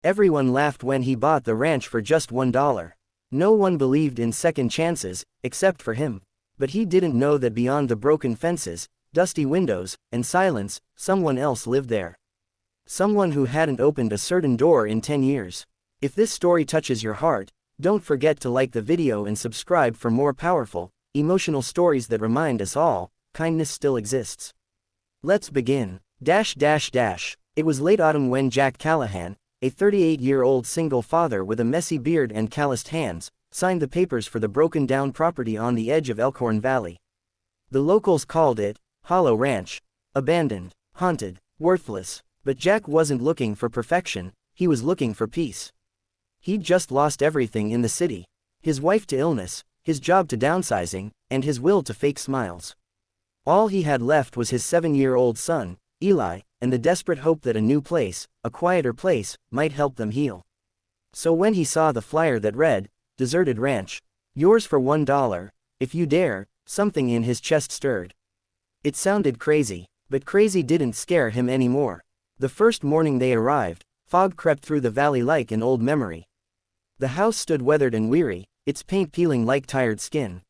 Everyone laughed when he bought the ranch for just $1. No one believed in second chances, except for him. But he didn't know that beyond the broken fences, dusty windows, and silence, someone else lived there. Someone who hadn't opened a certain door in 10 years. If this story touches your heart, don't forget to like the video and subscribe for more powerful, emotional stories that remind us all, kindness still exists. Let's begin. It was late autumn when Jack Callahan, a 38-year-old single father with a messy beard and calloused hands, signed the papers for the broken-down property on the edge of Elkhorn Valley. The locals called it Hollow Ranch. Abandoned, haunted, worthless. But Jack wasn't looking for perfection, he was looking for peace. He'd just lost everything in the city. His wife to illness, his job to downsizing, and his will to fake smiles. All he had left was his 7-year-old son, Eli, and the desperate hope that a new place, a quieter place, might help them heal. So when he saw the flyer that read, "Deserted Ranch, yours for $1, if you dare," something in his chest stirred. It sounded crazy, but crazy didn't scare him anymore. The first morning they arrived, fog crept through the valley like an old memory. The house stood weathered and weary, its paint peeling like tired skin.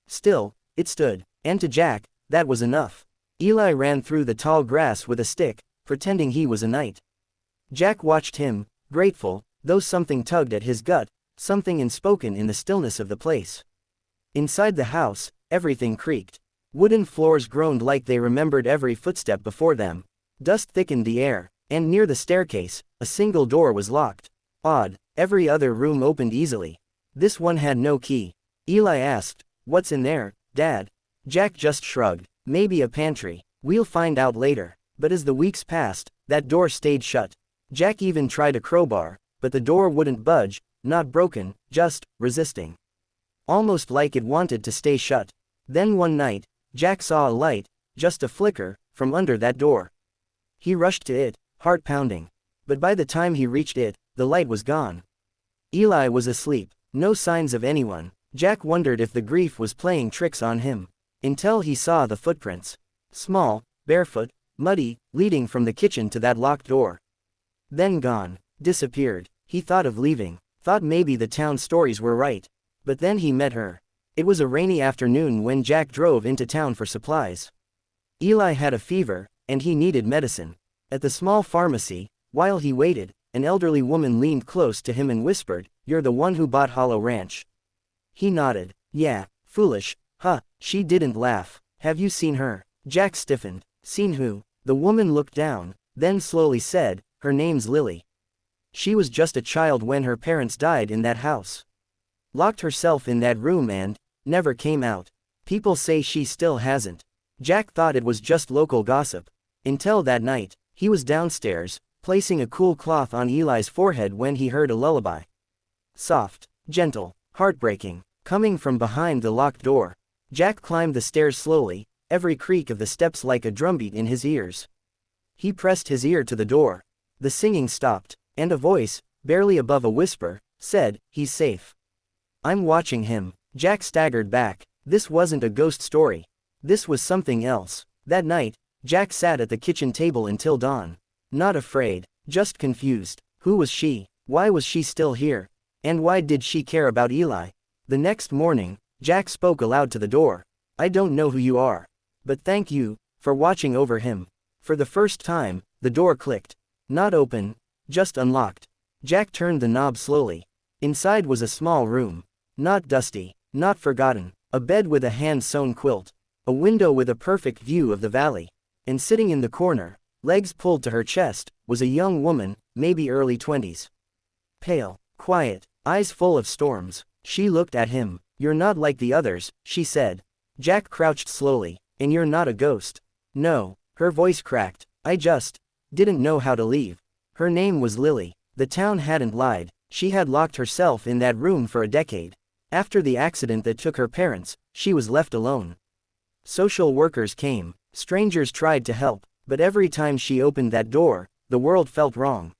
Still, it stood, and to Jack, that was enough. Eli ran through the tall grass with a stick, pretending he was a knight. Jack watched him, grateful, though something tugged at his gut, something unspoken in the stillness of the place. Inside the house, everything creaked. Wooden floors groaned like they remembered every footstep before them. Dust thickened the air, and near the staircase, a single door was locked. Odd, every other room opened easily. This one had no key. Eli asked, "What's in there, Dad?" Jack just shrugged. "Maybe a pantry. We'll find out later." But as the weeks passed, that door stayed shut. Jack even tried a crowbar, but the door wouldn't budge, not broken, just resisting. Almost like it wanted to stay shut. Then one night, Jack saw a light, just a flicker, from under that door. He rushed to it, heart pounding. But by the time he reached it, the light was gone. Eli was asleep, no signs of anyone. Jack wondered if the grief was playing tricks on him. Until he saw the footprints. Small, barefoot, muddy, leading from the kitchen to that locked door. Then gone, disappeared. He thought of leaving, thought maybe the town stories were right. But then he met her. It was a rainy afternoon when Jack drove into town for supplies. Eli had a fever, and he needed medicine. At the small pharmacy, while he waited, an elderly woman leaned close to him and whispered, "You're the one who bought Hollow Ranch." He nodded. "Yeah, foolish, huh?" She didn't laugh. "Have you seen her?" Jack stiffened. "Seen who?" The woman looked down, then slowly said, "Her name's Lily. She was just a child when her parents died in that house. Locked herself in that room and never came out. People say she still hasn't." Jack thought it was just local gossip. Until that night, he was downstairs, placing a cool cloth on Eli's forehead when he heard a lullaby. Soft, gentle, heartbreaking, coming from behind the locked door. Jack climbed the stairs slowly, every creak of the steps like a drumbeat in his ears. He pressed his ear to the door. The singing stopped, and a voice, barely above a whisper, said, "He's safe." "I'm watching him." Jack staggered back. This wasn't a ghost story. This was something else. That night, Jack sat at the kitchen table until dawn. Not afraid, just confused. Who was she? Why was she still here? And why did she care about Eli? The next morning, Jack spoke aloud to the door. "I don't know who you are. But thank you, for watching over him." For the first time, the door clicked. Not open, just unlocked. Jack turned the knob slowly. Inside was a small room. Not dusty, not forgotten. A bed with a hand-sewn quilt. A window with a perfect view of the valley. And sitting in the corner, legs pulled to her chest, was a young woman, maybe early 20s. Pale, quiet, eyes full of storms. She looked at him. "You're not like the others," she said. Jack crouched slowly. "And you're not a ghost." "No." Her voice cracked. "I just didn't know how to leave." Her name was Lily. The town hadn't lied. She had locked herself in that room for a decade. After the accident that took her parents, she was left alone. Social workers came. Strangers tried to help. But every time she opened that door, the world felt wrong.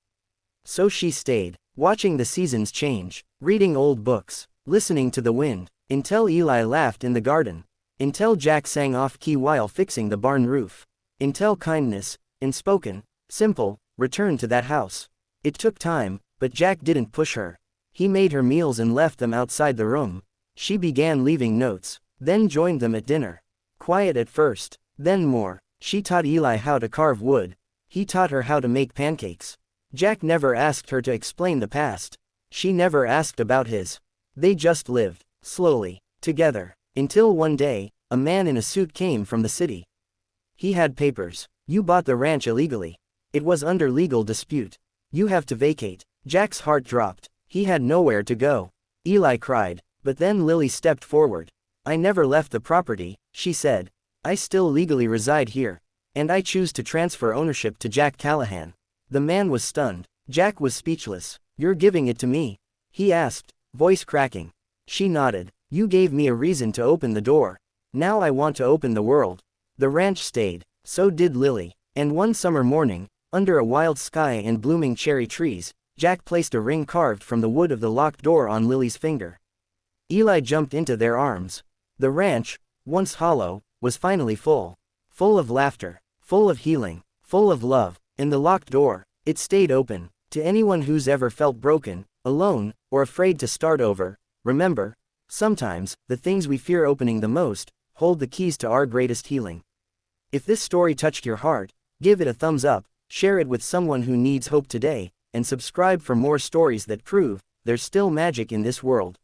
So she stayed, watching the seasons change, reading old books, listening to the wind, until Eli laughed in the garden. Until Jack sang off-key while fixing the barn roof. Until kindness, unspoken, simple, returned to that house. It took time, But Jack didn't push her. He made her meals and left them outside the room. She began leaving notes, then joined them at dinner. Quiet at first, then more. She taught Eli how to carve wood. He taught her how to make pancakes. Jack never asked her to explain the past. She never asked about his. They just lived, slowly, together, until one day, a man in a suit came from the city. He had papers. You bought the ranch illegally. It was under legal dispute. You have to vacate. Jack's heart dropped. He had nowhere to go. Eli cried, but then Lily stepped forward. I never left the property, she said. I still legally reside here. And I choose to transfer ownership to Jack Callahan. The man was stunned. Jack was speechless. You're giving it to me? He asked, voice cracking. She nodded. You gave me a reason to open the door. Now I want to open the world. The ranch stayed. So did Lily. And one summer morning, under a wild sky and blooming cherry trees, Jack placed a ring carved from the wood of the locked door on Lily's finger. Eli jumped into their arms. The ranch, once hollow, was finally full. Full of laughter, full of healing, full of love. And the locked door, it stayed open. To anyone who's ever felt broken, alone, or afraid to start over, remember, sometimes, the things we fear opening the most, hold the keys to our greatest healing. If this story touched your heart, give it a thumbs up, share it with someone who needs hope today, and subscribe for more stories that prove there's still magic in this world.